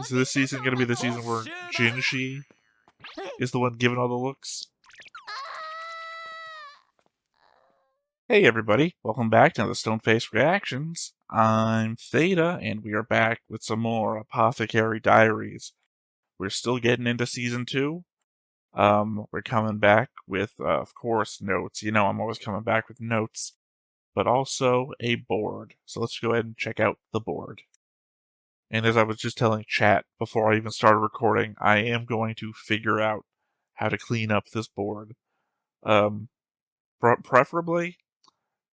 Is this season going to be the season where Jinshi is the one giving all the looks? Hey everybody, welcome back to the Stoneface Reactions. I'm Theta, and we are back with some more Apothecary Diaries. We're still getting into Season 2. We're coming back with, of course, notes. You know I'm always coming back with notes. But also a board. So let's go ahead and check out the board. And as I was just telling chat before I even started recording, I am going to figure out how to clean up this board. Preferably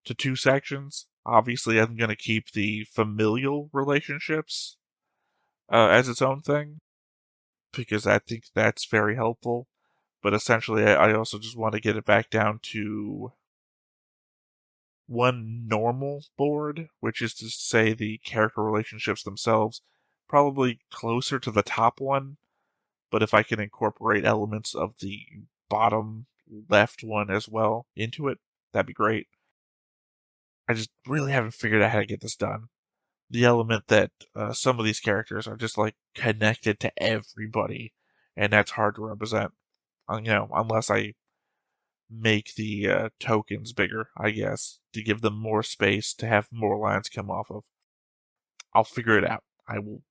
to two sections. Obviously, I'm going to keep the familial relationships as its own thing, because I think that's very helpful. But essentially, I also just want to get it back down to one normal board, which is to say the character relationships themselves, probably closer to the top one, but if I can incorporate elements of the bottom left one as well into it, that'd be great. I just really haven't figured out how to get this done. The element that some of these characters are just like connected to everybody, and that's hard to represent. Unless I make the tokens bigger, I guess, to give them more space to have more lines come off of. I'll figure it out. I will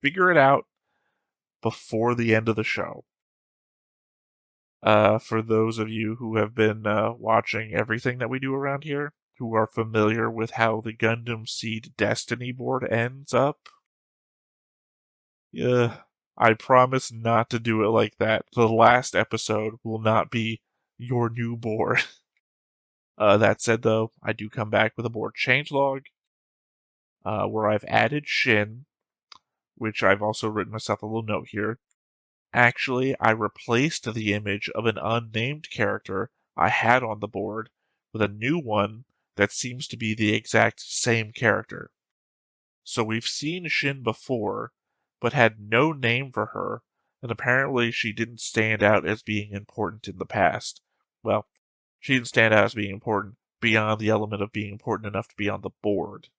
figure it out before the end of the show. For those of you who have been watching everything that we do around here, who are familiar with how the Gundam Seed Destiny board ends up, I promise not to do it like that. The last episode will not be your new board. That said, though, I do come back with a board changelog, where I've added Shin, which I've also written myself a little note here. Actually, I replaced the image of an unnamed character I had on the board with a new one that seems to be the exact same character. So we've seen Shin before, but had no name for her, and apparently she didn't stand out as being important in the past. Well, she didn't stand out as being important beyond the element of being important enough to be on the board.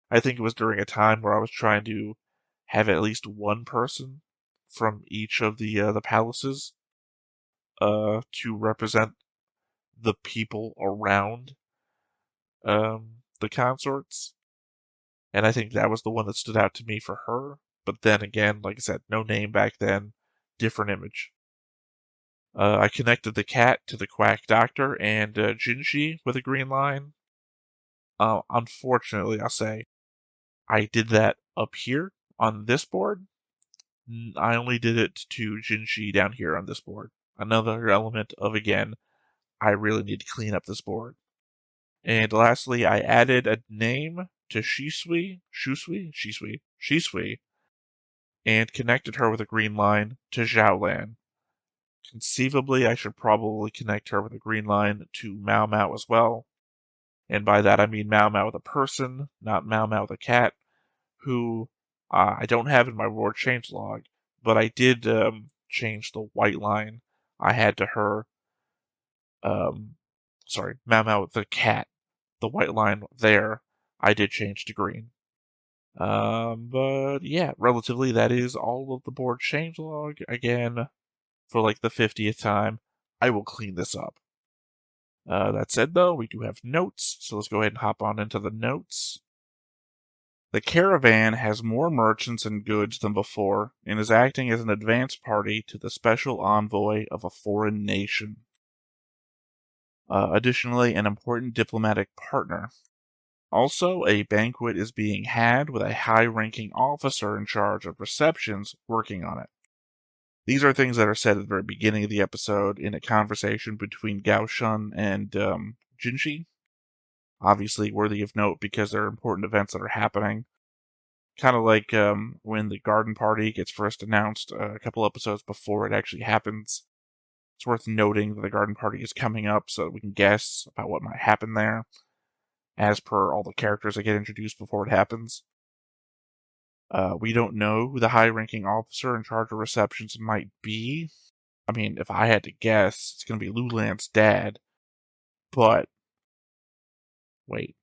I think it was during a time where I was trying to have at least one person from each of the palaces to represent the people around the consorts. And I think that was the one that stood out to me for her. But then again, like I said, no name back then, different image. I connected the cat to the quack doctor and Jinshi with a green line. Unfortunately, I'll say, I did that up here on this board. I only did it to Jinshi down here on this board. Another element of, again, I really need to clean up this board. And lastly, I added a name to Shisui, and connected her with a green line to Xiaolan. Conceivably, I should probably connect her with a green line to Maomao as well. And by that I mean Maomao with a person, not Maomao with a cat, who I don't have in my board changelog, but I did change the white line I had to her. Maomao with the cat. The white line there, I did change to green. But yeah, relatively, that is all of the board changelog. Again, for like the 50th time, I will clean this up. That said, though, we do have notes, so let's go ahead and hop on into the notes. The caravan has more merchants and goods than before, and is acting as an advance party to the special envoy of a foreign nation. Additionally, an important diplomatic partner. Also, a banquet is being had with a high-ranking officer in charge of receptions working on it. These are things that are said at the very beginning of the episode in a conversation between Gaoshun and Jinshi. Obviously worthy of note because they're important events that are happening. Kind of like when the garden party gets first announced a couple episodes before it actually happens. It's worth noting that the garden party is coming up so that we can guess about what might happen there, as per all the characters that get introduced before it happens. We don't know who the high-ranking officer in charge of receptions might be. I mean, if I had to guess, it's going to be Lulan's dad. But, wait.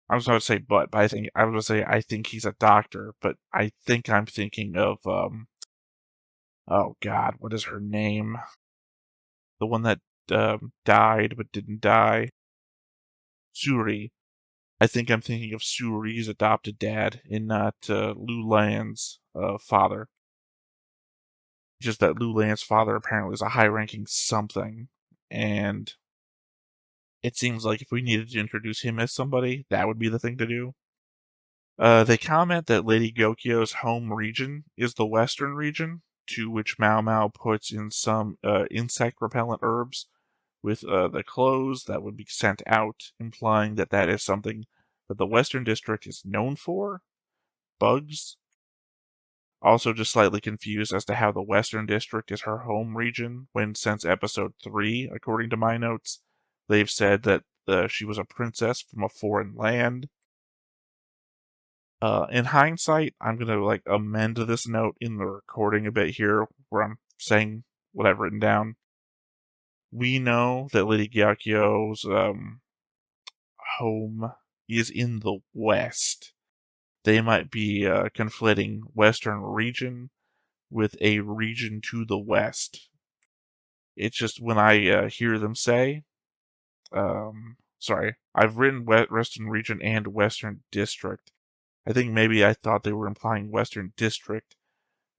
I was about to say but I was going to say I think he's a doctor, but I think I'm thinking of, oh god, what is her name? The one that died but didn't die. Suri. I think I'm thinking of Suri's adopted dad and not Lu Lan's father. Just that Lu Lan's father apparently is a high-ranking something, and it seems like if we needed to introduce him as somebody, that would be the thing to do. They comment that Lady Gokyo's home region is the western region, to which Maomao puts in some insect-repellent herbs with the clothes that would be sent out, implying that that is something that the Western District is known for. Bugs. Also just slightly confused as to how the Western District is her home region, when since episode 3, according to my notes, they've said that she was a princess from a foreign land. In hindsight, I'm going to amend this note in the recording a bit here, where I'm saying what I've written down. We know that Lady Gyakyo's home is in the west. They might be conflating western region with a region to the west. It's just when I hear them say, sorry, I've written western region and western district. I think maybe I thought they were implying western district,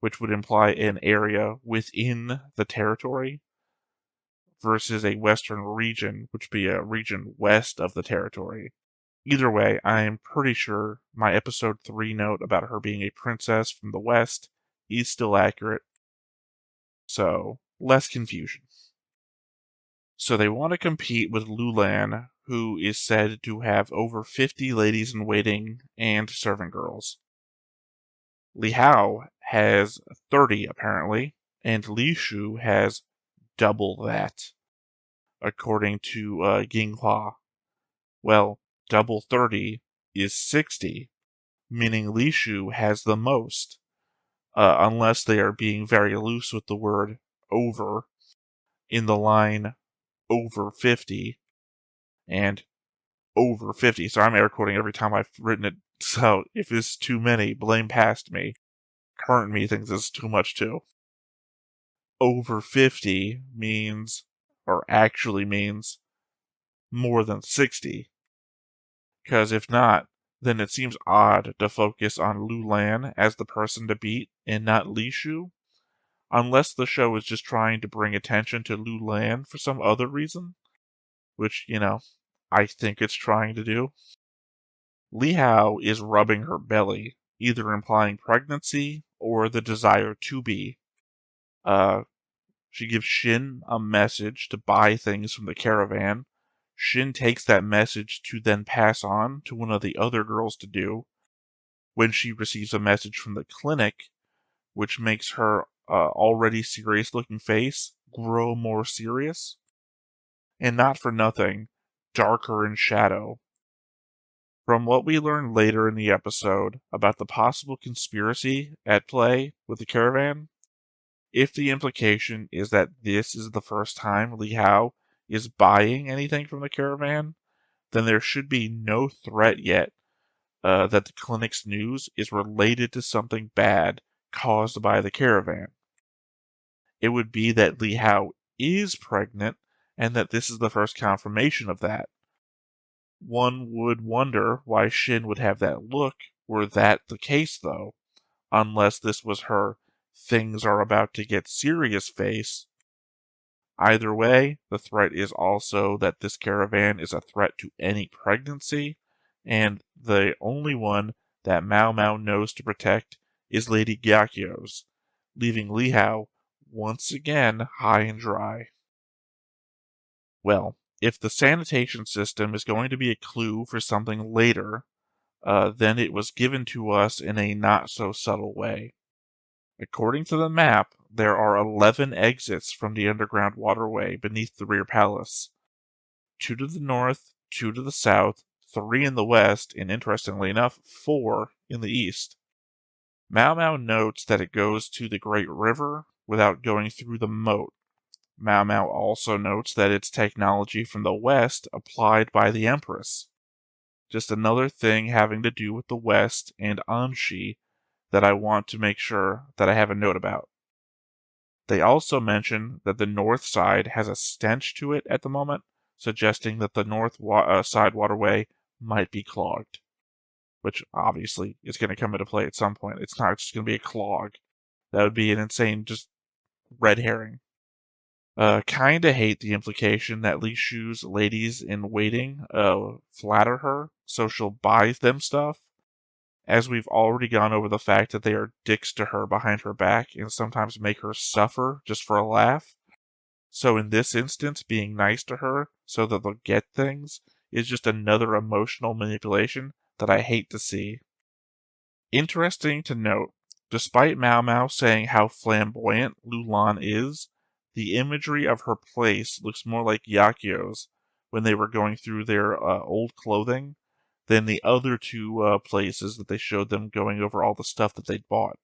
which would imply an area within the territory, versus a western region, which would be a region west of the territory. Either way, I am pretty sure my episode 3 note about her being a princess from the West is still accurate. So, less confusion. So they want to compete with Lulan, who is said to have over 50 ladies in waiting and servant girls. Li Hao has 30 apparently, and Li Shu has double that, according to Yinghua. Well, double 30 is 60, meaning Li Shu has the most, unless they are being very loose with the word over in the line over 50 and over 50. So I'm air quoting every time I've written it. So if it's too many, blame past me. Current me thinks it's too much too. Over 50 means, or actually means, more than 60. Because if not, then it seems odd to focus on Lu Lan as the person to beat and not Li Shu, unless the show is just trying to bring attention to Lu Lan for some other reason, which, I think it's trying to do. Li Hao is rubbing her belly, either implying pregnancy or the desire to be. She gives Shin a message to buy things from the caravan. Shin takes that message to then pass on to one of the other girls to do, when she receives a message from the clinic, which makes her already serious-looking face grow more serious. And not for nothing, darker in shadow. From what we learn later in the episode about the possible conspiracy at play with the caravan, if the implication is that this is the first time Li Hao is buying anything from the caravan, then there should be no threat yet that the clinic's news is related to something bad caused by the caravan. It would be that Li Hao is pregnant, and that this is the first confirmation of that. One would wonder why Shin would have that look were that the case, though, unless this was her things are about to get serious face. Either way, the threat is also that this caravan is a threat to any pregnancy, and the only one that Maomao knows to protect is Lady Gyakyo's, leaving Li Hao once again high and dry. Well, if the sanitation system is going to be a clue for something later, then it was given to us in a not-so-subtle way. According to the map, there are 11 exits from the underground waterway beneath the rear palace. 2 to the north, 2 to the south, 3 in the west, and interestingly enough, 4 in the east. Maomao notes that it goes to the Great River without going through the moat. Maomao also notes that it's technology from the west applied by the Empress. Just another thing having to do with the West and Anshi that I want to make sure that I have a note about. They also mention that the north side has a stench to it at the moment, suggesting that the side waterway might be clogged, which obviously is going to come into play at some point. It's not just going to be a clog. That would be an insane, just red herring. Kinda hate the implication that Li Shu's ladies in waiting flatter her, so she'll buy them stuff, as we've already gone over the fact that they are dicks to her behind her back and sometimes make her suffer just for a laugh. So in this instance, being nice to her so that they'll get things is just another emotional manipulation that I hate to see. Interesting to note, despite Maomao saying how flamboyant Lulan is, the imagery of her place looks more like Yakio's when they were going through their old clothing than the other two places that they showed them going over all the stuff that they'd bought.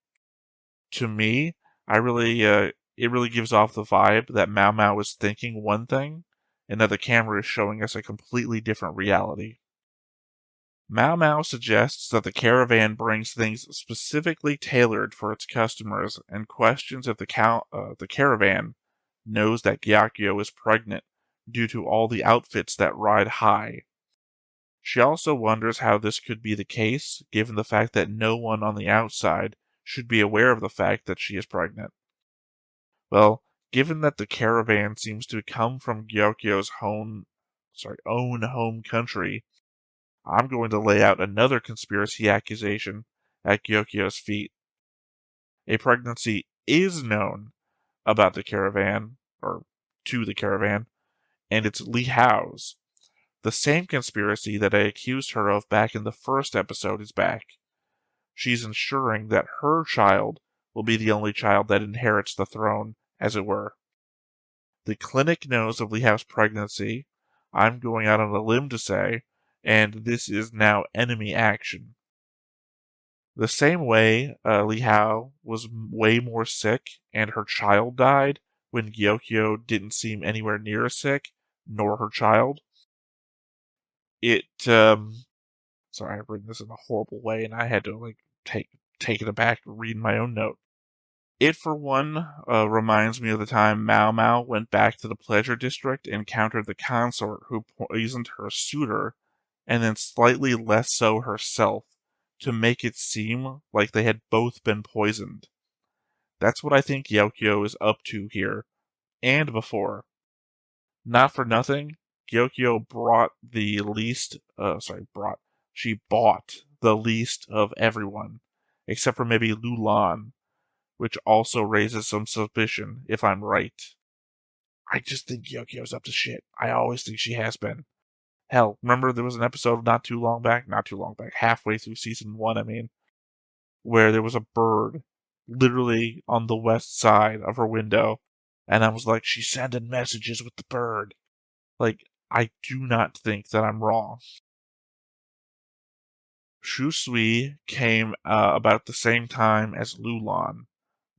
To me, it really gives off the vibe that Maomao is thinking one thing and that the camera is showing us a completely different reality. Maomao suggests that the caravan brings things specifically tailored for its customers and questions if the caravan knows that Gyakyo is pregnant due to all the outfits that ride high. She also wonders how this could be the case, given the fact that no one on the outside should be aware of the fact that she is pregnant. Well, given that the caravan seems to come from Gyakyo's own home country, I'm going to lay out another conspiracy accusation at Gyokyo's feet. A pregnancy is known about the caravan, or to the caravan, and it's Li Hao's. The same conspiracy that I accused her of back in the first episode is back. She's ensuring that her child will be the only child that inherits the throne, as it were. The clinic knows of Li Hao's pregnancy, I'm going out on a limb to say, and this is now enemy action. The same way Li Hao was way more sick and her child died when Gyokyo didn't seem anywhere near as sick, nor her child. Sorry, I've written this in a horrible way and I had to take it back and read my own note. It, for one, reminds me of the time Maomao went back to the pleasure district and encountered the consort who poisoned her suitor, and then slightly less so herself, to make it seem like they had both been poisoned. That's what I think Gyokyo is up to here, and before. Not for nothing, Gyokyo she bought the least of everyone, except for maybe Lulan, which also raises some suspicion, if I'm right. I just think Gyokyo's up to shit. I always think she has been. Hell, remember there was an episode not too long back, halfway through season 1, I mean, where there was a bird literally on the west side of her window, and I was like, she's sending messages with the bird. Like, I do not think that I'm wrong. Shusui came about the same time as Lulan.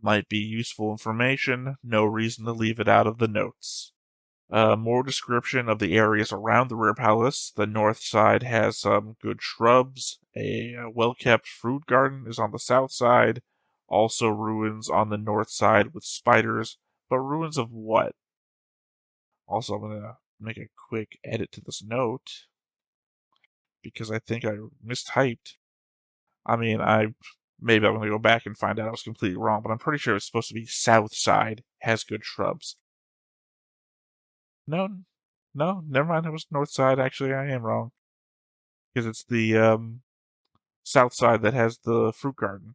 Might be useful information, no reason to leave it out of the notes. More description of the areas around the rear palace. The north side has some good shrubs. A well-kept fruit garden is on the south side. Also ruins on the north side with spiders. But ruins of what? Also, I'm going to make a quick edit to this note because I think I mistyped. I mean, maybe I'm going to go back and find out I was completely wrong, but I'm pretty sure it's supposed to be south side has good shrubs. No, never mind. It was north side. Actually, I am wrong because it's the south side that has the fruit garden.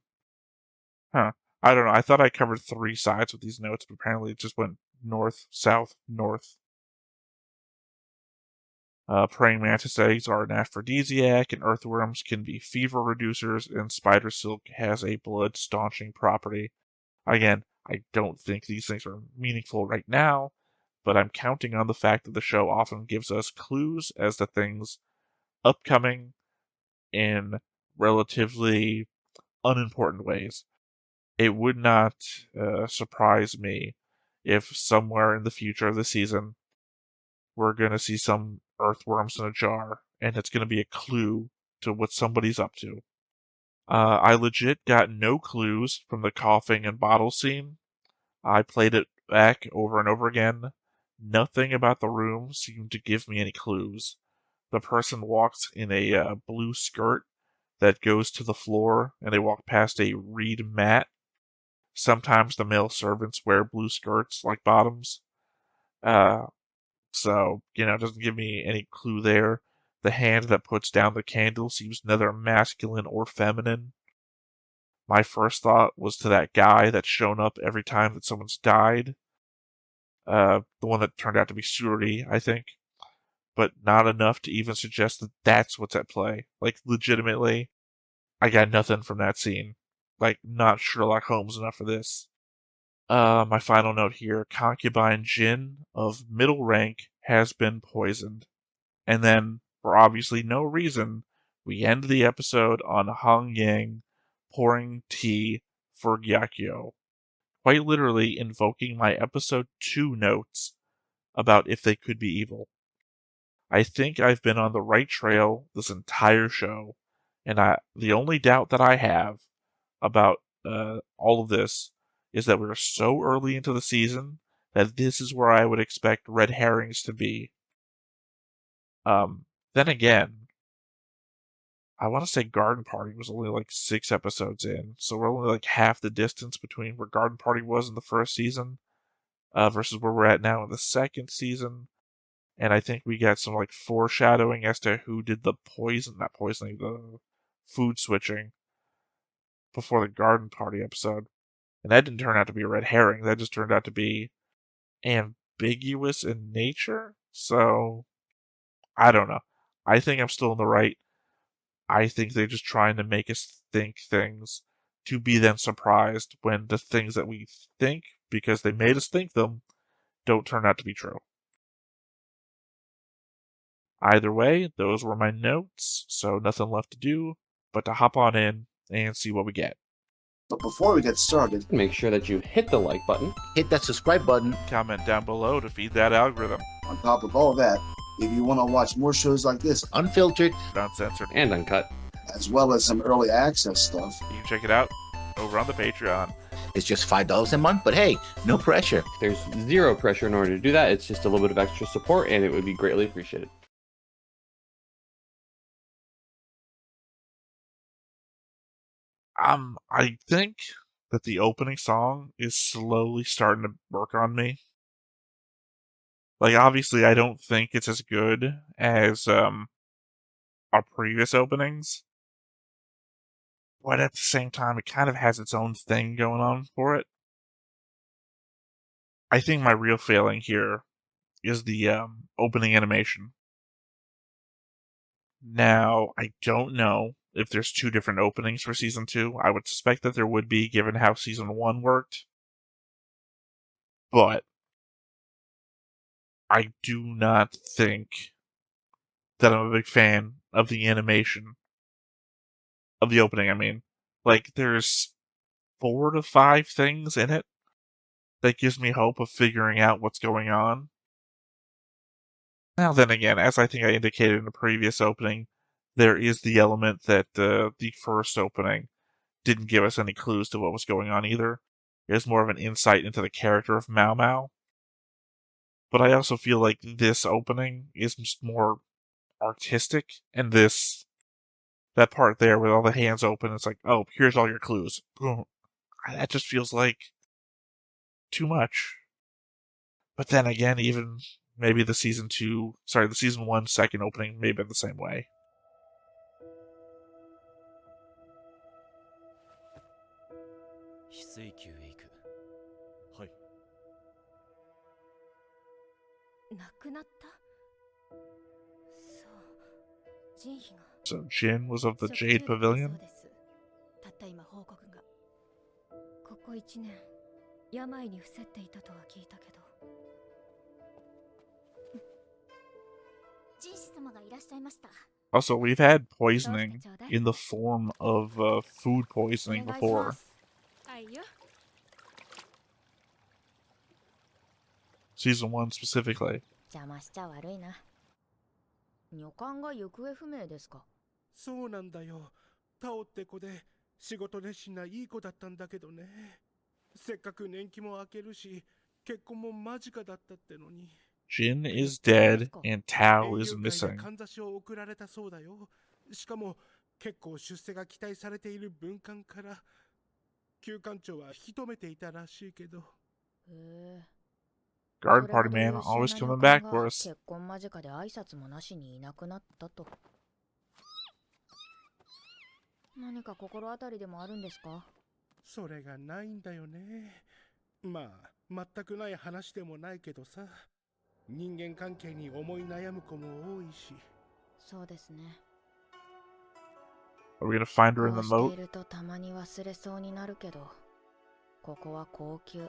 Huh. I don't know. I thought I covered 3 sides with these notes, but apparently it just went north, south, north. Praying mantis eggs are an aphrodisiac, and earthworms can be fever reducers, and spider silk has a blood staunching property. Again, I don't think these things are meaningful right now, but I'm counting on the fact that the show often gives us clues as to things upcoming in relatively unimportant ways. It would not surprise me if somewhere in the future of the season we're going to see some earthworms in a jar and it's going to be a clue to what somebody's up to. I legit got no clues from the coughing and bottle scene. I played it back over and over again. Nothing about the room seemed to give me any clues. The person walks in a blue skirt that goes to the floor, and they walk past a reed mat. Sometimes the male servants wear blue skirts like bottoms. So, it doesn't give me any clue there. The hand that puts down the candle seems neither masculine or feminine. My first thought was to that guy that's shown up every time that someone's died. The one that turned out to be Suri, I think. But not enough to even suggest that that's what's at play. Like, legitimately, I got nothing from that scene. Like, not Sherlock Holmes enough for this. My final note here, concubine Jin of middle rank has been poisoned. And then, for obviously no reason, we end the episode on Hong Yang pouring tea for Gyakyo, quite literally invoking my episode 2 notes about if they could be evil. I think I've been on the right trail this entire show, and the only doubt that I have about all of this is that we're so early into the season that this is where I would expect red herrings to be. Then again, I want to say Garden Party was only like 6 episodes in, so we're only like half the distance between where Garden Party was in the first season versus where we're at now in the second season. And I think we got some like foreshadowing as to who did the the food switching before the Garden Party episode. And that didn't turn out to be a red herring. That just turned out to be ambiguous in nature. So, I don't know. I think I'm still in the right. I think they're just trying to make us think things to be then surprised when the things that we think, because they made us think them, don't turn out to be true. Either way, those were my notes, so nothing left to do but to hop on in and see what we get. But before we get started, make sure that you hit the like button, hit that subscribe button, comment down below to feed that algorithm. On top of all that, if you want to watch more shows like this, unfiltered, uncensored, and uncut, as well as some early access stuff, you can check it out over on the Patreon. It's just $5 a month, but hey, no pressure. There's zero pressure in order to do that. It's just a little bit of extra support, and it would be greatly appreciated. I think that the opening song is slowly starting to work on me. Like, obviously, I don't think it's as good as our previous openings, but at the same time, it kind of has its own thing going on for it. I think my real failing here is the opening animation. Now, I don't know if there's 2 different openings for Season 2. I would suspect that there would be, given how Season 1 worked. But I do not think that I'm a big fan of the animation. Of the opening, I mean. Like, there's 4 to 5 things in it that gives me hope of figuring out what's going on. Now then again, as I think I indicated in the previous opening, there is the element that the first opening didn't give us any clues to what was going on either. It was more of an insight into the character of Maomao. But I also feel like this opening is just more artistic, and that part there with all the hands open, it's like, oh, here's all your clues. Boom. That just feels like too much. But then again, even maybe the season 1 second opening may have been the same way. So Jin was of the Jade Pavilion? Also, we've had poisoning in the form of food poisoning before. Season 1 specifically. 女官が行方不明ですか？そうなんだよ。タオって子で仕事熱心ないい子だったんだけどね。せっかく年季も明けるし、結婚も間近だったってのに。Jin is dead and Tao 園 is 遊会で missing. かんざしを贈られたそうだよ。しかも結構出世が期待されている文官から旧館長は引き止めていたらしいけど。へえ。 Garden それほ party ど man 優秀 always な coming 女 back 官 for が us. 結婚間近で挨拶もなしにいなくなったと。何か心当たりでもあるんですか？それがないんだよね。まあ全くない話でもないけどさ。人間関係に思い悩む子も多いし。そうですね。 Are we gonna find her こ in the うしてい moat? るとたまに忘れそうになるけど、ここは高級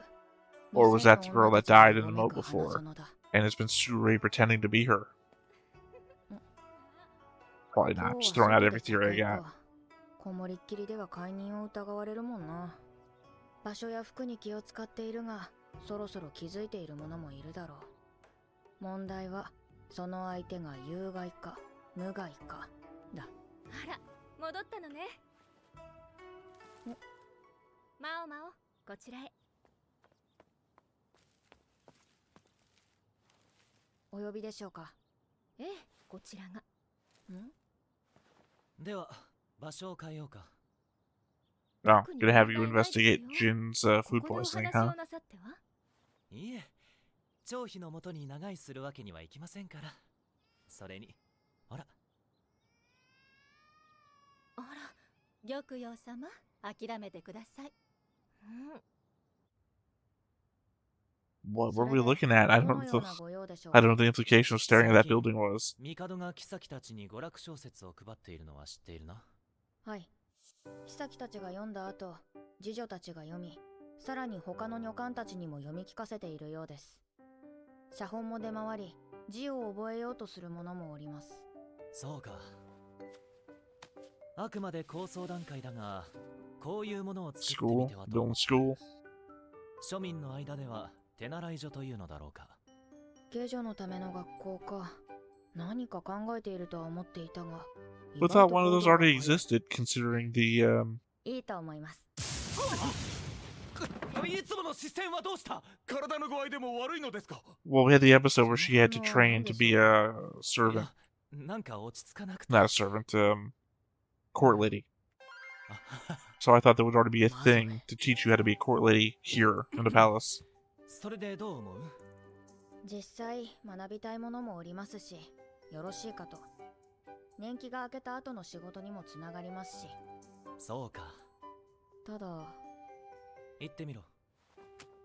Or was that the girl that died in the moat 花 before 園だ。 and has been Surei pretending to be her? Probably 今 not. 日 Just は throwing out 外で every theory I 茶会 got. か。こもりっきりでは解任を疑われるもんな。場所や服に気を使っているが、そろそろ気づいている者もいるだろう。問題はその相手が有害か無害かだ。あら、戻ったのね。マオマオ、こちらへ。お呼びでしょうか？ええ、こちらが。では場所を変えようか。 No, gonna have you investigate Jin's food ここでお poisoning, 話 huh? をなさっては？いいえ、張飛のもとに長居するわけにはいきませんから。それにほら。あら、玉葉様、諦めてください。What were we looking at? I ど don't の know よう the なご用でしょう I か？ don't know the implication of staring at that building was. 帝が妃たちに娯楽小説を配っているのは知っているな。はい。妃たちが読んだ後、次女たちが読み、さらに他の女官たちにも読み聞かせているようです。写本も出回り、字を覚えようとする者もおります。そうか。あくまで構想段階だが、こういうものを作ってみ School, てはと。 building school. 庶民の間では手習い所というのだろうか。下女のための学校か。何か考えているとは思っていたが。 We thought one of those already existed, considering the いいと思います。いつもの視線はどうした？体の具合でも悪いのですか？ well, we had the episode where she had to train to be a い servant, や、なんか落ち着かなくて。 not a servant, court lady. So I thought there would already be a thing to teach you how to be a court lady here in the palace. それでどう思う？実際学びたいものもおりますし、よろしいかと。年季が明けた後の仕事にもつながりますし。そうか。ただ、行ってみろ。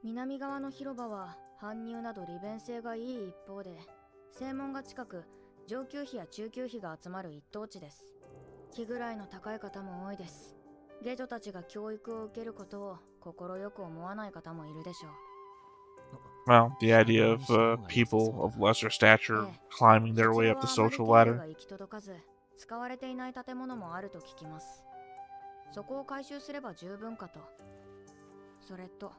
南側の広場は搬入など利便性がいい一方で、正門が近く上級妃や中級妃が集まる一等地です。気ぐらいの高い方も多いです。下女たちが教育を受けることを心よく思わない方もいるでしょう。 Well, the idea of people of lesser stature climbing their way up the social ladder. 行き届かず、使われていない建物もあると聞きます。そこを改修すれば十分かと。それと、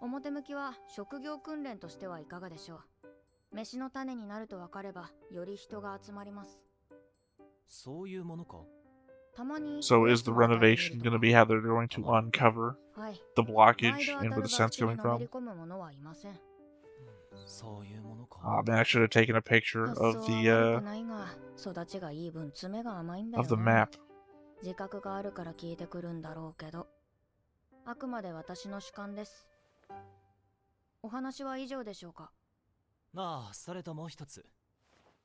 表向きは職業訓練としてはいかがでしょう。飯の種になると分かれば、より人が集まります。そういうものか。たまに So is the renovation going to be how they're going to uncover はい。 the 毎 blockage 度 and 当 where た the る scent's 博打に coming のめ from? り込む者はいません。そういうものか。 Oh man, I should have taken a picture 発 of 想 the は悪くないが、育ちがいい分爪が甘いんだよ of the な。 map. 自覚があるから聞いてくるんだろうけど、あくまで私の主観です。お話は以上でしょうか？ああ、それともう一つ。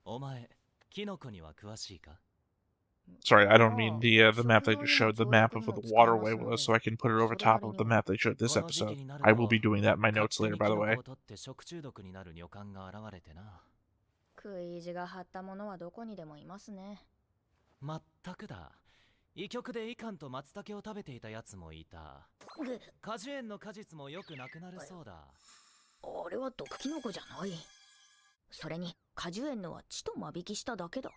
お前、キノコには詳しいか？ Sorry, I don't mean the map they just showed. The map of what the waterway was, so I can put it over top of the map they showed this この時期 episode. になる I と will be doing that in my 勝 notes 手 later, に by キ the ノコ way. を取って食中毒になる女官が現れてな。食い意地が張った者はどこにでもいますね。まったくだ。医局でイカンと松茸を食べていたやつもいた。果樹園の果実もよくなくなるそうだ。あれは毒キノコじゃない。それに果樹園のは血と間引きしただけだ。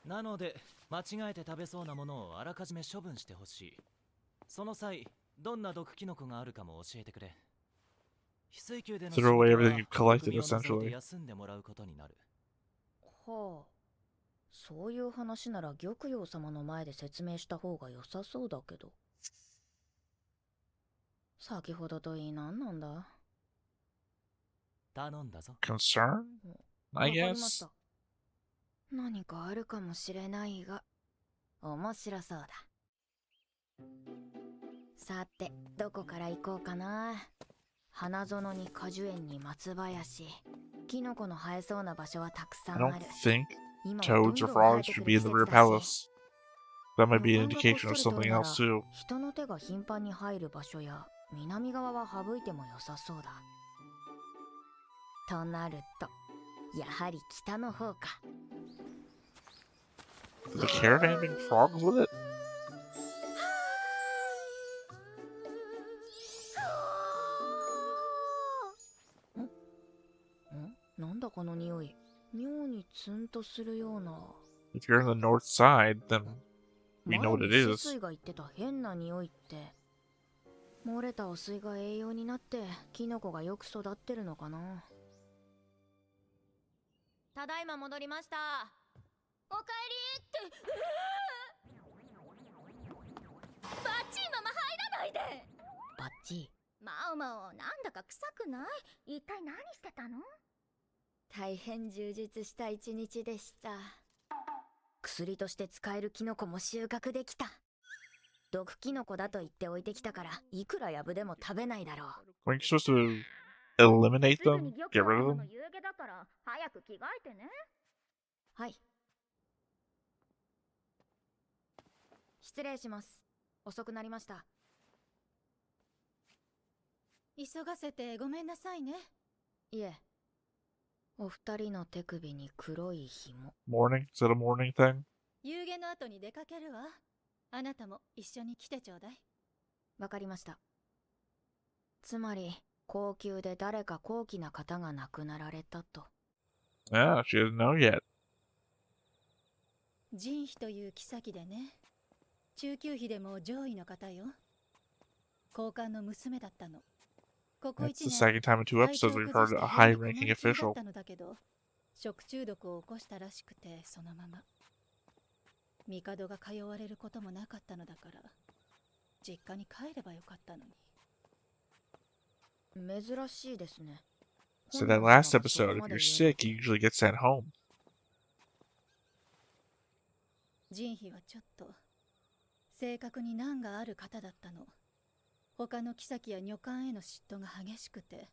なので、間違えて食べそうなものをあらかじめ処分してほしい。その際、どんな毒キノコがあるかも教えてくれ。翡翠宮での仕 Throw 事 away は everything you've collected, 首を除いて essentially. 休んでもらうことになる。はあ。そういう話なら玉葉様の前で説明した方が良さそうだけど。先ほどといい何なんだ。頼んだぞ。 Concern? わ I かりまし guess. た。何かあるかもしれないが、面白そうだ。さて、どこから行こうかな。花園に果樹園に松林。キノコの生えそうな場所はたくさ I んあ don't る。 think 今はどん toads ど or ん生え frogs てく should る be 季 in the 節 river だし。 palace. That might be 旅 an 館がこっ indication そ of り通る something な else ら too. 人の手が頻繁に入る場所や南側は省いても良さそうだ。となると、やはり北の方か。 Does the caravan bring frogs with it? なんだこの匂い。妙にツンとするような。 If you're on the north side, then we 前 know what に it シ is. スイが言ってた変な匂いって、漏れた汚水が栄養になってキノコがよく育ってるのかな。ただいま戻りました。おかえりって。バッチーママ入らないで。バッチー。マオマオ、なんだか臭くない？一体何してたの？大変充実した一日でした。薬として使えるキノコも収穫できた。毒キノコだと言って置いてきたから、いくらヤブでも食べないだろう。 Weren't you supposed to eliminate すぐに them? 玉 Get 葉 rid of 様の them? 夕げだから早く着替えてね。はい。失礼します。遅くなりました。急がせてごめんなさいね。いえ。お二人の手首に黒い紐。 Morning? Is that a morning thing? 夕げの後に出かけるわ。あなたも一緒に来てちょうだい。わかりました。つまり、高級で誰か高貴な方が亡くなられたと。 Yeah, she doesn't know yet. jinshiという妃でね。中級妃でも上位の方よ。高官の娘だったの。ここ That's 一 the 年 second time in two 体調 episodes を we've 崩 heard して a 変な high-ranking 困りきりだ official. ったのだけど、食中毒を起こしたらしくてそのまま。帝が通われることもなかったのだから、実家に帰ればよかったのに。珍しいですね。 So that last episode, if you're sick, you usually get sent home. jinshiはちょっと性格に難がある方だったの。他の妃や女官への嫉妬が激しくて、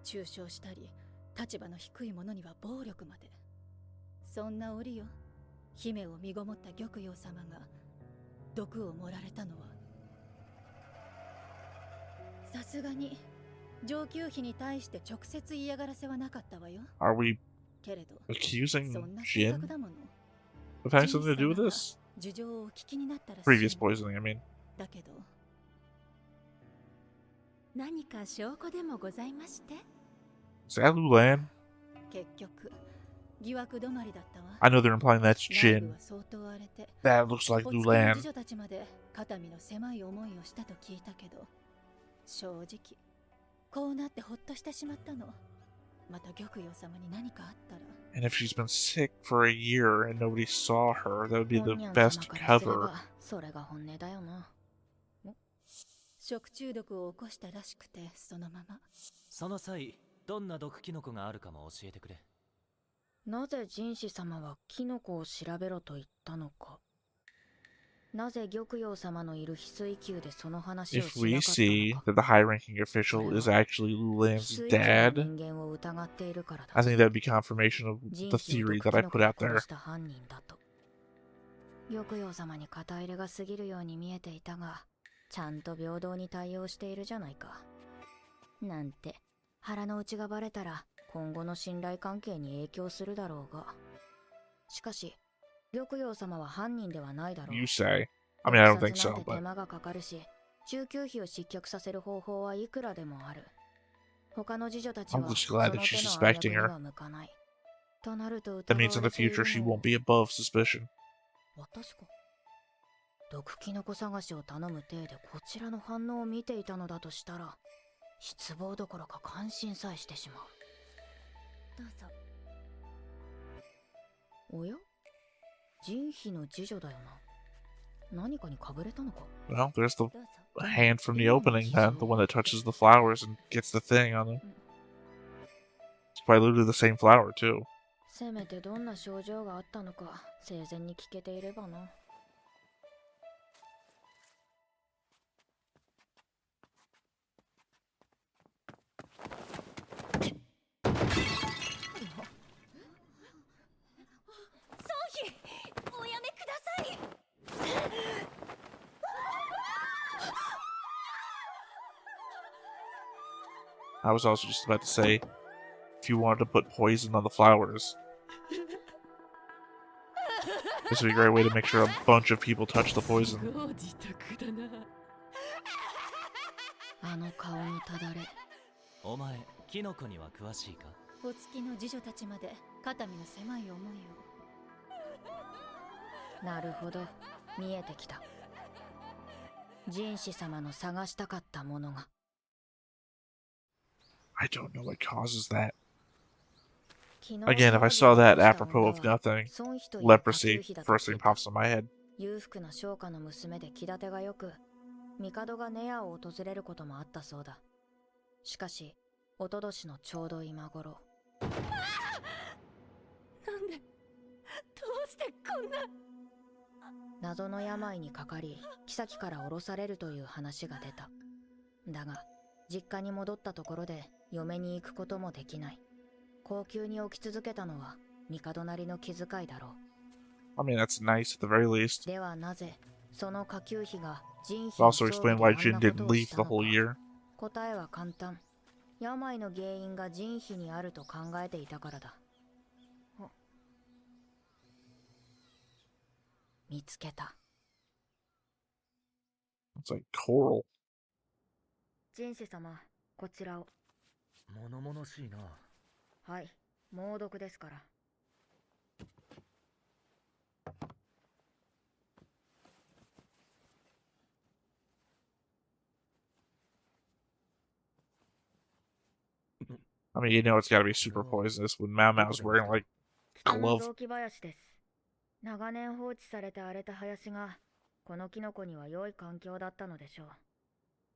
中傷したり立場の低い者には暴力まで。そんな折よ、姫を身ごもった玉葉様が毒を盛られたのは。さすがに上級妃に対して直接嫌がらせはなかったわよ。 Are we けれど accusing そんな性 Jin 格だもの。 of having something to do with this? 事情をお聞きになったらしい Previous の。 poisoning, I mean. だけど何か証拠でもございまして？ Is that Lulan? 結局疑惑止まりだったわ。 I know they're implying that's 内部 Jin. は相当荒れて、 That looks like お付きの Lulan. 次女たちまで肩身の狭い思いをしたと聞いたけど、正直こうなってほっとしてしまったの。また玉葉様に何かあったら。 And if she's been sick for a year and nobody saw her, that would be the 本人 best 様からすれ cover. ばそれが本音だよな。食中毒を起こしたらしくてそのまま。その際どんな毒キノコがあるかも教えてくれ。なぜjinshi様はキノコを調べろと言ったのか。なぜ玉葉様のいる翡翠宮でその話を If しな we かった see のか。 that the high-ranking official is actually 翡 Lulan's 翠宮の dad, 人間を疑っているからだ。 I think that would be confirmation of the 人種を theory 毒 that I キノコ put が out 殺 there. した犯人だと。玉葉様に肩入れが過ぎるように見えていたが、ちゃんと平等に対応しているじゃないか。なんて腹の内がバレたら今後の信頼関係に影響するだろうが。しかし玉葉様は犯人ではないだろう。 You say. I mean, I don't 毒 think 殺なん so, て手 but 間がかかるし、中級妃を失脚させる方法はいくらでもある。他の次女たちは I'm そ just の glad 手 that she's の suspecting 暗躍に her. は向かない。となると That 疑 means わ in れ the てい future る she の won't be above suspicion. 私か。毒キノコ探しを頼む体でこちらの反応を見ていたのだとしたら、失望どころか感心さえしてしまう。どうぞ。おや、人妃の次女だよな。何かにかぶれたのか。 Well, there's the どうぞ。 hand from the opening then, the one that touches the flowers and gets the thing on them. It's probably literally the same flower, too. せめてどんな症状があったのか生前に聞けていればな。おやめください。 I was also just about to say, if you wanted to put poison on the flowers, this would be a great way to make sure a bunch of people touch the poison. あの顔のただれ。お前キノコには詳しいか？お月の次女たちまで肩身の狭い思いを。なるほど、見えてきた。人師様の探したかったものが。 I don't know what causes that. 昨日 Again, if I saw that apropos of nothing, leprosy, first thing pops in my head. 裕福な商家の娘で気立てがよく、帝がネアを訪れることもあったそうだ。しかし、一昨年のちょうど今頃。なんで、どうしてこんな。謎の病にかかり、妃から降ろされるという話が出た。だが、実家に戻ったところで嫁に行くこともできない。高級に置き続けたのは帝なりの気遣いだろう。 I mean, that's nice at the very least. ではなぜその下級妃が人 It 妃の also 葬儀 explained で why あん Jin なこと didn't を leave し the たのか。 whole year. 答えは簡単。病の原因が人妃にあると考えていたからだ。見つけた。 It's like coral. 人師様、こちらを。物々しいな。はい、猛毒ですから。 I mean, you know it's gotta be super poisonous when Maomao's wearing, like, 北の glove. 雑木林です。長年放置された荒れた林がこのキノコには良い環境だったのでしょう。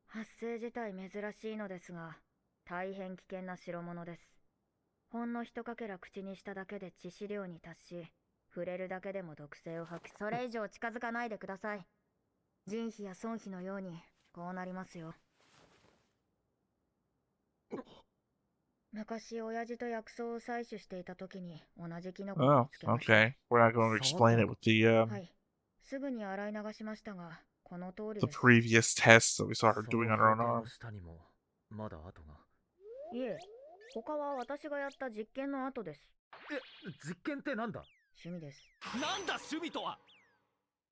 発生自体珍しいのですが、大変危険な代物です。ほんの一かけら口にしただけで致死量に達し、触れるだけでも毒性を発揮。それ以上近づかないでください。人妃や孫妃のようにこうなりますよ。昔親父と薬草を採取していた時に同じキノコを Oh, 見つけました。 okay. We're not going to explain it with the はい。すぐに洗い流しましたが、この通り the です。 previous tests that we saw her doing on her own arm. 下にもまだ跡が。いえ、他は私がやった実験の後です。実験ってなんだ？趣味です。なんだ趣味とは。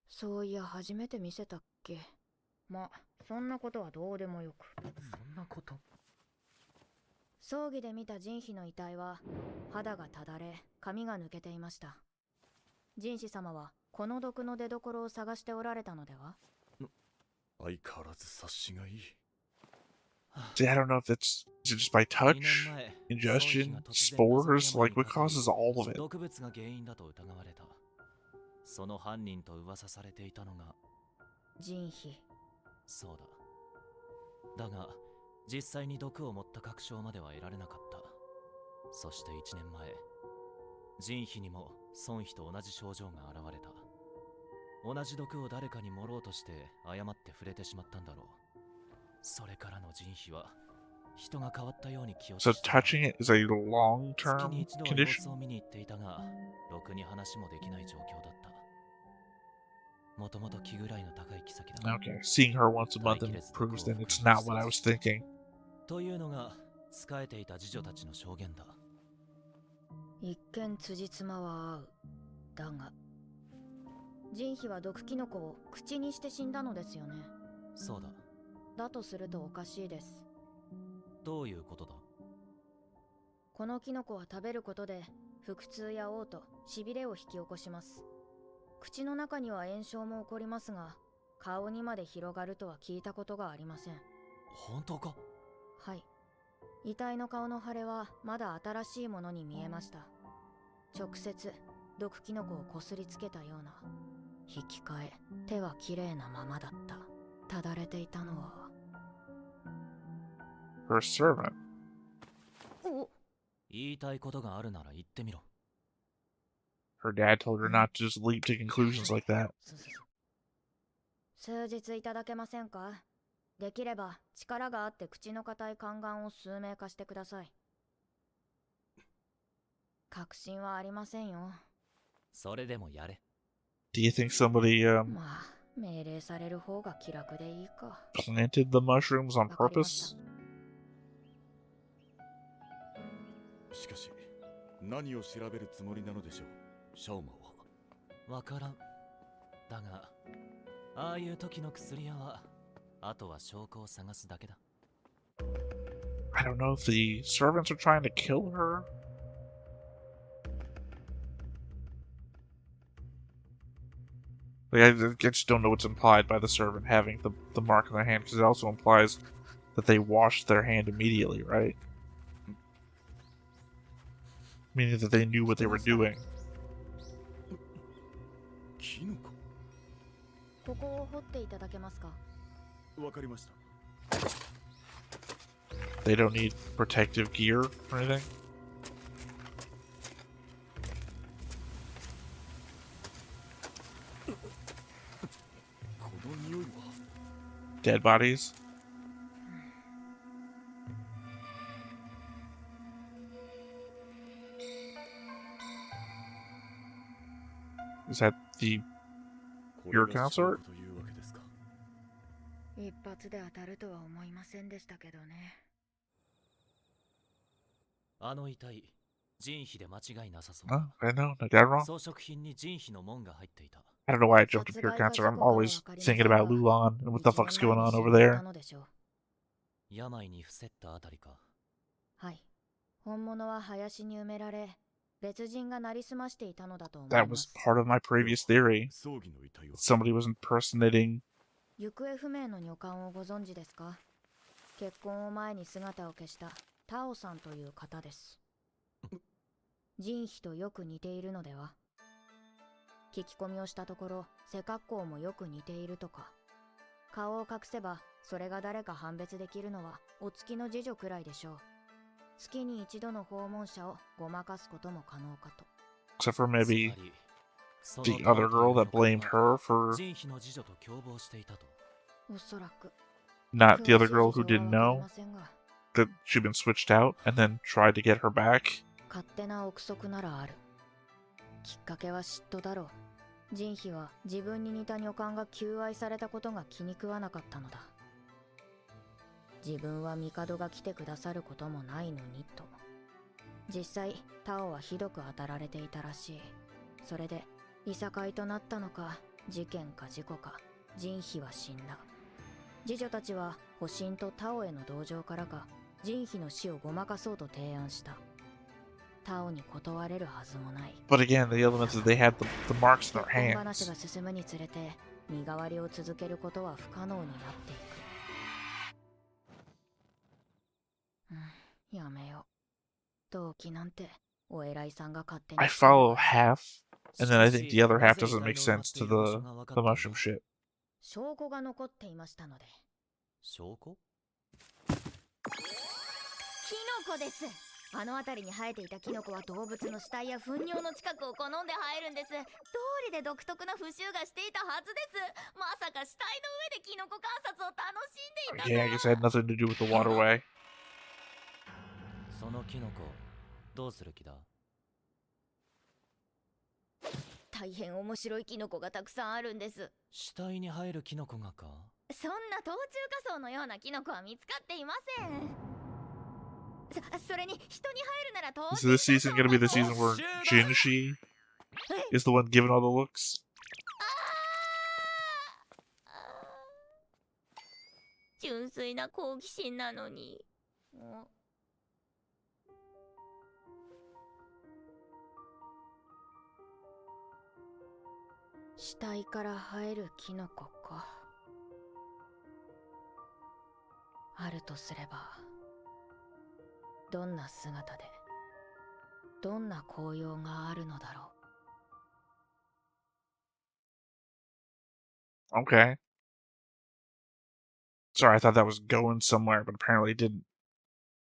そういや、初めて見せたっけ。ま、そんなことはどうでもよく。そんなこと。葬儀で見た人妃の遺体は肌がただれ、髪が抜けていました。人師様はこの毒の出所を探しておられたのでは。相変わらず察しがいい。 See, I don't know if that's is it just by touch, ingestion, spores, like what causes all of it. 毒物が原因だと疑われた。その犯人と噂されていたのが人妃。そうだ。だが実際に毒を持った確証までは得られなかった。そして1年前、人妃にも孫妃と同じ症状が現れた。同じ毒を誰かに盛ろうとして誤って触れてしまったんだろう。それからの人妃は人が変わったように気を So した。 touching it is a 月 long-term に一度は様 condition. 子を見に行っていたが、ろくに話もできない状況だった。もともと気ぐらいの高い妃だ。 Okay, seeing her once a month proves that it's not what I was thinking. というのが仕えていた次女たちの証言だ。一見辻褄は合う。だが人妃は毒キノコを口にして死んだのですよね。そうだ。だとするとおかしいです。どういうことだ？このキノコは食べることで腹痛や嘔吐、しびれを引き起こします。口の中には炎症も起こりますが、顔にまで広がるとは聞いたことがありません。本当か？はい。遺体の顔の腫れはまだ新しいものに見えました。直接毒キノコをこすりつけたような。引き換え、手は綺麗なままだった。ただれていたのは Her servant. お、言いたいことがあるなら言ってみろ。 Her dad told her not to just leap to conclusions like that. 数日いただけませんか？できれば力があって口の固い宦官を数名貸してください。確信はありませんよ。それでもやれ。 Do you think somebody まあ、命令される方が気楽でいいか。 planted the mushrooms on わかりまし purpose? た。しかし何を調べるつもりなのでしょう、シャオマは。わからん。だが、ああいう時の薬屋は、あとは証拠を探すだけだ。 I don't know if the servants are trying to kill her. Like, I just don't know what's implied by the servant having the mark on their hand, because it also implies that they washed their hand immediately, right? Meaning that they knew what they were doing. キノコ。ここを掘っていただけますか？わかりました。 They don't need protective gear or anything. この匂いは。 Dead bodies. Is that the こ Your れが consort? 証拠というわけですか。一発で当たるとは思いませんでしたけどね。あの遺体、人皮で間違いなさそう。 Oh, I know, not that wrong. 装飾品に人皮の紋が入っていた。 I don't know why I jumped to pure concert. I'm always thinking about Lulon and what the fuck's going on over there. 病に伏せったあたりか。はい。本物は林に埋められ、別人がなりすましていたのだと思い That ま was す。 part of my previous theory. 葬儀の遺体は。 Somebody was impersonating. 行方不明の女官をご存知ですか？結婚を前に姿を消したタオさんという方です。人皮とよく似ているのでは？聞き込みをしたところ、背格好もよく似ているとか。顔を隠せば、それが誰か判別できるのはお月の次女くらいでしょう。月に一度の訪問者をごまかすことも可能かと。 Except for maybe つま the り other girl that blamed her for 人皮の次女と共謀していたと。おそらく。 not the other girl who 詳しい didn't 事情はわかり know ませんが、 that she'd been switched out and then tried to get her back. 勝手な憶測ならある。きっかけは嫉妬だろう。人皮は自分に似た女官が求愛されたことが気に食わなかったのだ。自分は帝が来てくださることもないのにと。実際タオはひどく当たられていたらしい。それでいさかいとなったのか、事件か事故か、人皮は死んだ。次女たちは保身とタオへの同情からか、人皮の死をごまかそうと提案した。タオに断れるはずもない。 But again, the elements that they had the marks in 結 their 婚話 hands. が進むにつれて、身代わりを続けることは不可能になっていく。やめよう。動機なんて、お偉いさんが勝手に。 I follow half, and then I think the other half doesn't make sense to the mushroom shit. 証拠が残っていましたので。証拠？キノコです。あの辺りに生えていたキノコは動物の死体や糞尿の近くを好んで生えるんです。通りで独特な腐臭がしていたはずです。まさか死体の上でキノコ観察を楽しんでいたとは。 Yeah, I guess it had nothing to do with the waterway. そのキノコ、どうする気だ？大変面白いキノコがたくさんあるんです。死体に生えるキノコがか？そんな冬中花草のようなキノコは見つかっていません。それに人に生えるなら冬 Is this season gonna be the season where Jinshi is the one giving all the looks? 純粋な好奇心なのに。死体から生えるキノコか。あるとすれば、どんな姿で、どんな紅葉があるのだろ Okay. Sorry, I thought that was going somewhere, but apparently it didn't.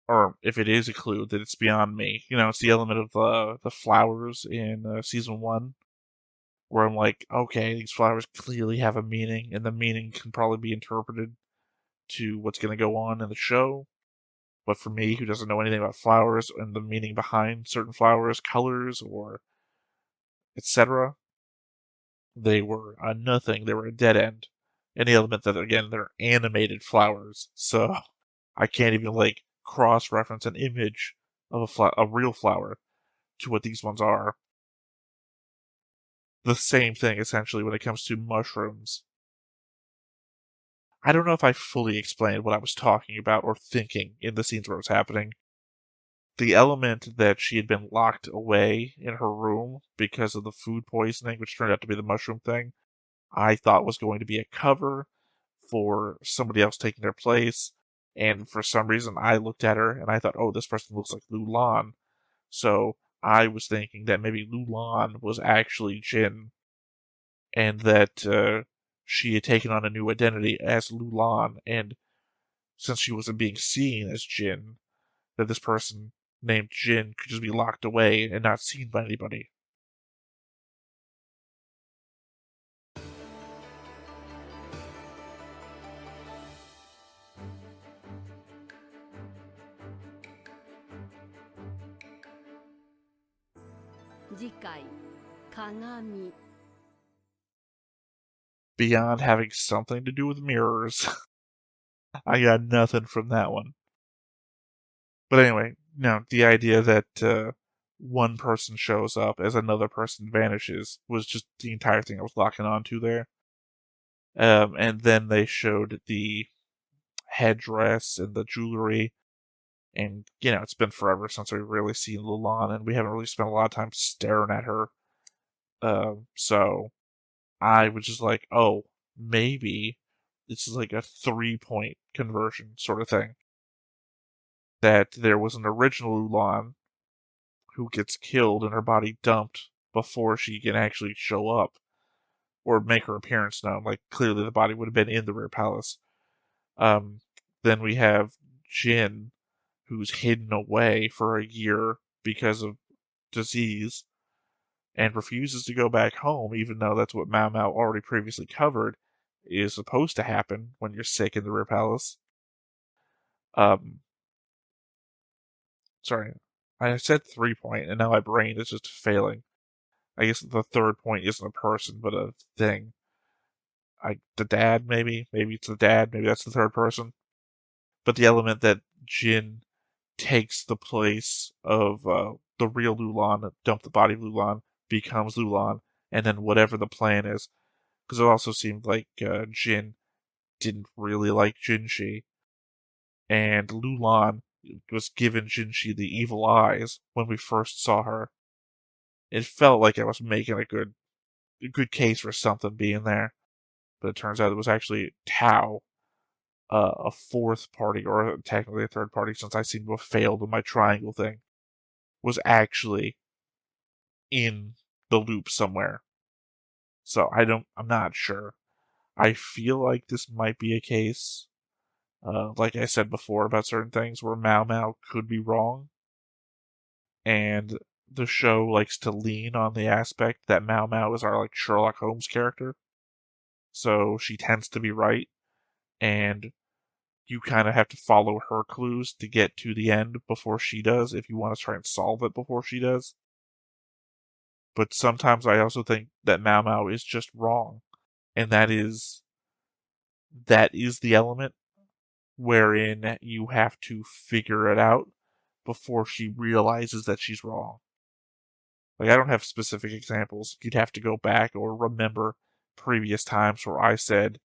Or if it is a clue, that it's beyond me. You know, it's the element of the flowers in season 1, where I'm like, okay, these flowers clearly have a meaning, and the meaning can probably be interpreted to what's going to go on in the show. But for me, who doesn't know anything about flowers and the meaning behind certain flowers, colors, or etc., they were a nothing. They were a dead end. Any element that, again, they're animated flowers, so I can't even like cross-reference an image of a real flower to what these ones are. The same thing essentially when it comes to mushrooms. I don't know if I fully explained what I was talking about or thinking in the scenes where it was happening. The element that she had been locked away in her room because of the food poisoning, which turned out to be the mushroom thing, I thought was going to be a cover for somebody else taking their place. And for some reason, I looked at her and I thought, oh, this person looks like Lulan. So I was thinking that maybe Lulan was actually Jin, and that she had taken on a new identity as Lulan, and since she wasn't being seen as Jin, that this person named Jin could just be locked away and not seen by anybody. Beyond having something to do with mirrors, I got nothing from that one. But anyway, no, the idea that one person shows up as another person vanishes was just the entire thing I was locking onto there. And then they showed the headdress and the jewelry, and it's been forever since we've really seen Lulan, and we haven't really spent a lot of time staring at her. So I was just like, oh, maybe this is like a 3-point conversion sort of thing. That there was an original Lulan who gets killed and her body dumped before she can actually show up or make her appearance known. Like, clearly the body would have been in the rear palace. Then we have Jin, who's hidden away for a year because of disease and refuses to go back home, even though that's what Maomao already previously covered is supposed to happen when you're sick in the rear palace. Sorry, I said 3-point, and now my brain is just failing. I guess the third point isn't a person, but a thing. The dad, maybe it's the dad. Maybe that's the third person. But the element that Jin takes the place of the real Lulan, dump the body of Lulan, becomes Lulan, and then whatever the plan is. Because it also seemed like Jin didn't really like Jinshi, and Lulan was given Jinshi the evil eyes when we first saw her. It felt like I was making a good case for something being there, but it turns out it was actually Tao, a fourth party, or technically a third party, since I seem to have failed with my triangle thing, was actually in the loop somewhere. So I'm not sure. I feel like this might be a case, like I said before about certain things, where Maomao could be wrong, and the show likes to lean on the aspect that Maomao is our like Sherlock Holmes character, so she tends to be right, and you kind of have to follow her clues to get to the end before she does if you want to try and solve it before she does. But sometimes I also think that Maomao is just wrong, and that is the element wherein you have to figure it out before she realizes that she's wrong. Like, I don't have specific examples. You'd have to go back or remember previous times where I said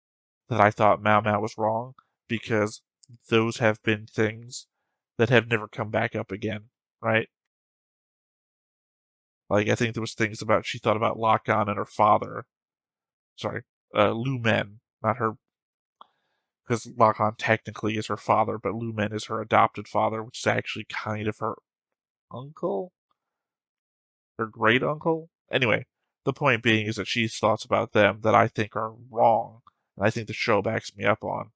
that I thought Maomao was wrong, because those have been things that have never come back up again, right? Like, I think there was things about she thought about Lakan and her father. Sorry, Lumen, not her, because Lakan technically is her father, but Lumen is her adopted father, which is actually kind of her uncle? Her great uncle? Anyway, The point being is that she has thoughts about them that I think are wrong, and I think the show backs me up on.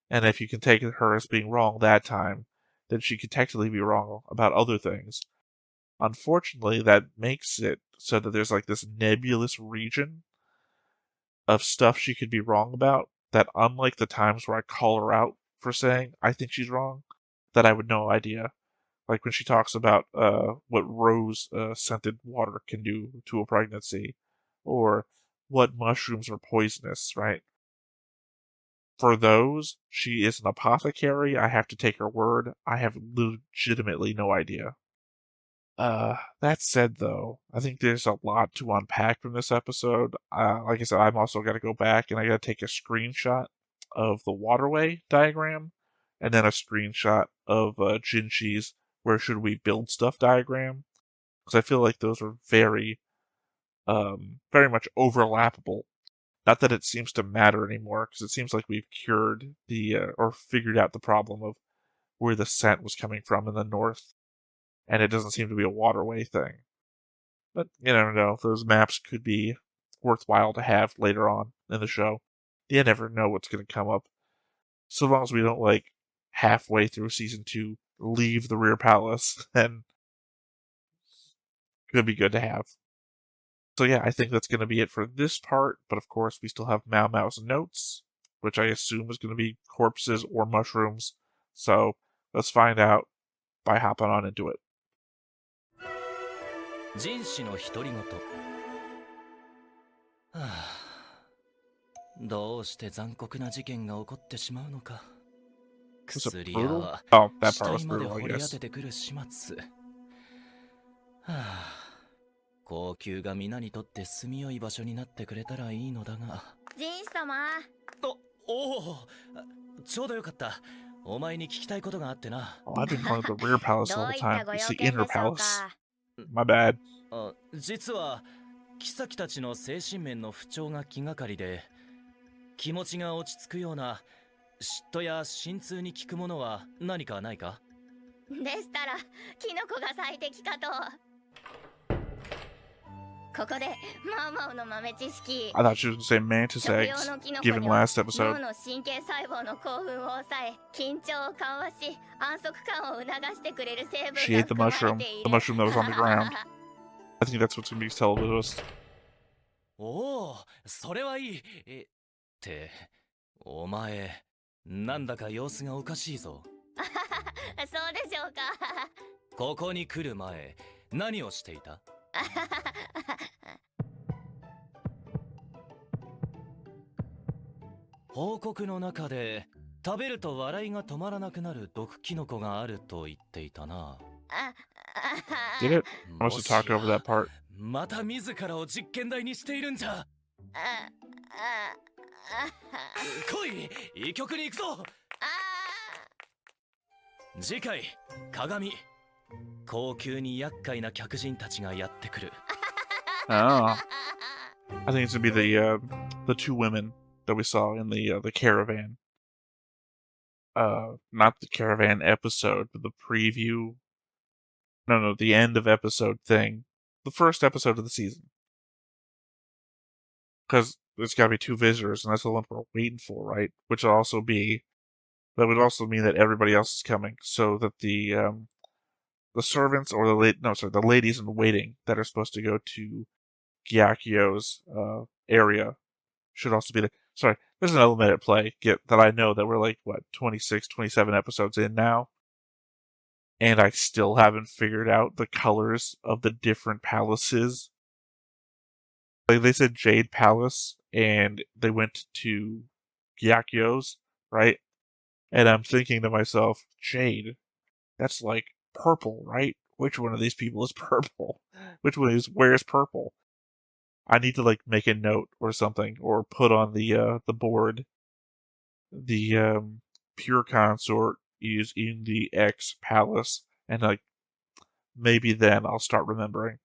And if you can take her as being wrong that time, then she could technically be wrong about other things. Unfortunately, that makes it so that there's like this nebulous region of stuff she could be wrong about that, unlike the times where I call her out for saying I think she's wrong, that I would no idea. Like when she talks about what rose scented water can do to a pregnancy, or what mushrooms are poisonous, right? For those, she is an apothecary. I have to take her word. I have legitimately no idea. That said, though, I think there's a lot to unpack from this episode. Like I said, I'm also got to go back and I got to take a screenshot of the waterway diagram, and then a screenshot of Jinshi's "Where should we build stuff" diagram, because I feel like those are very much overlappable. Not that it seems to matter anymore, because it seems like we've cured or figured out the problem of where the scent was coming from in the north, and it doesn't seem to be a waterway thing. But you never know; those maps could be worthwhile to have later on in the show. You never know what's going to come up. So long as we don't, like, halfway through season 2, leave the rear palace, then could be good to have. So yeah, I think that's going to be it for this part, but of course we still have Maomao's notes, which I assume is going to be corpses or mushrooms. So let's find out by hopping on into it. 人種の独り言。はあ、どうして残酷な事件が起こってしまうのか。 Was it 薬屋 brutal? は Oh, that 死 part was 体まで brutal, 掘 I り当 guess. ててくる始末。はあ、高級が皆にとって住みよい場所になってくれたらいいのだが。ジンシ様。おお、ちょうどよかった。お前に聞きたいことがあってな。Oh, I've been calling it the rear palace the ど whole ういった time. ご It's 用 the 件 inner でしょう palace. か。 My bad. 実は妃たちの精神面の不調が気がかりで、気持ちが落ち着くような嫉妬や心痛に効くものは何かないか。でしたらキノコが最適かと。ここでマウマウの豆知識。 I thought she was going to say mantis 食 eggs, 用のキノコ given には last 脳 episode. の神経細胞の興奮を抑え、緊張を緩和し、安息感を促してくれる成分 She が ate the 含まれ mushroom. てい The る。 mushroom that was on the ground. I think that's what's going to be told to us. おお、それはいい。ってお前なんだか様子がおかしいぞ。そうでしょうか。ここに来る前何をしていた？報告の中で食べると笑いが止まらなくなる毒キノコがあると言っていたな。Did it? I must have talked over that part. また自らを実験台にしているんじゃ。来い、医局に行くぞ。次回、鏡。高級に厄介な客人たちがやってくる。Oh. I think it's going to be the two women that we saw in the caravan. Not the caravan episode, but the preview. No, the end of episode thing. The first episode of the season. Because there's got to be two visitors, and that's the one we're waiting for, right? That would also mean that everybody else is coming, so that the servants or the ladies in waiting that are supposed to go to Gyakio's area should also be there. Sorry, there's an element at play that I know that we're like, 26, 27 episodes in now, and I still haven't figured out the colors of the different palaces. Like they said Jade Palace, and they went to Gyakio's, right? And I'm thinking to myself, Jade, that's like purple, right? Which one of these people is purple? Which one wears purple? I need to like make a note or something, or put on the board. The pure consort is in the X Palace, and like maybe then I'll start remembering.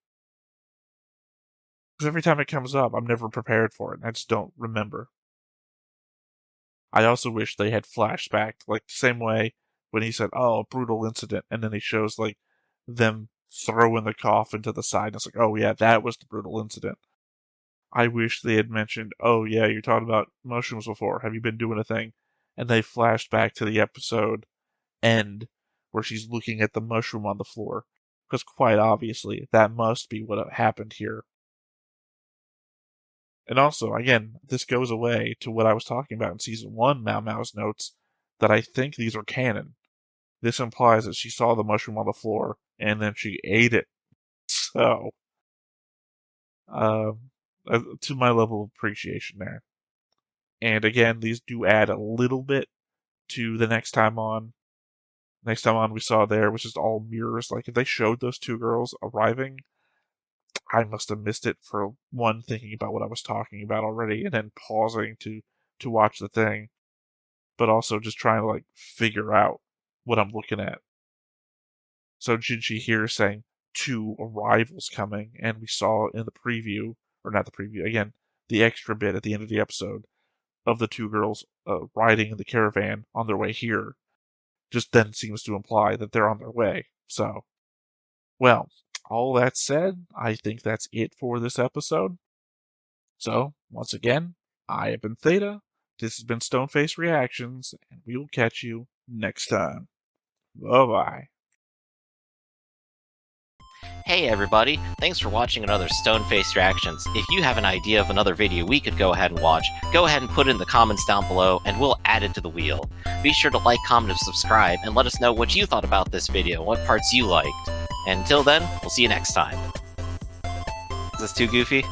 Because every time it comes up, I'm never prepared for it, and I just don't remember. I also wish they had flashback, like the same way when he said, "Oh, brutal incident," and then he shows like them throwing the coffin to the side, and it's like, "Oh yeah, that was the brutal incident." I wish they had mentioned, oh yeah, you're talking about mushrooms before. Have you been doing a thing? And they flashed back to the episode end where she's looking at the mushroom on the floor. Because quite obviously, that must be what happened here. And also, again, this goes away to what I was talking about in Season 1, Maomao's notes, that I think these are canon. This implies that she saw the mushroom on the floor, and then she ate it. So, to my level of appreciation there. And again, these do add a little bit to the next time on. Next time on we saw there was just all mirrors. Like, if they showed those two girls arriving, I must have missed it for one, thinking about what I was talking about already, and then pausing to watch the thing, but also just trying to, like, figure out what I'm looking at. So Jinshi here is saying 2 arrivals coming, and we saw in the preview, or not the preview, again, the extra bit at the end of the episode of the 2 girls riding in the caravan on their way here, just then seems to imply that they're on their way. So, well, all that said, I think that's it for this episode. So, once again, I have been Theta, this has been Stoneface Reactions, and we will catch you next time. Bye-bye. Hey everybody, thanks for watching another Stoneface Reactions. If you have an idea of another video we could go ahead and watch, go ahead and put it in the comments down below and we'll add it to the wheel. Be sure to like, comment, and subscribe, and let us know what you thought about this video and what parts you liked. And until then, we'll see you next time. Is this too goofy?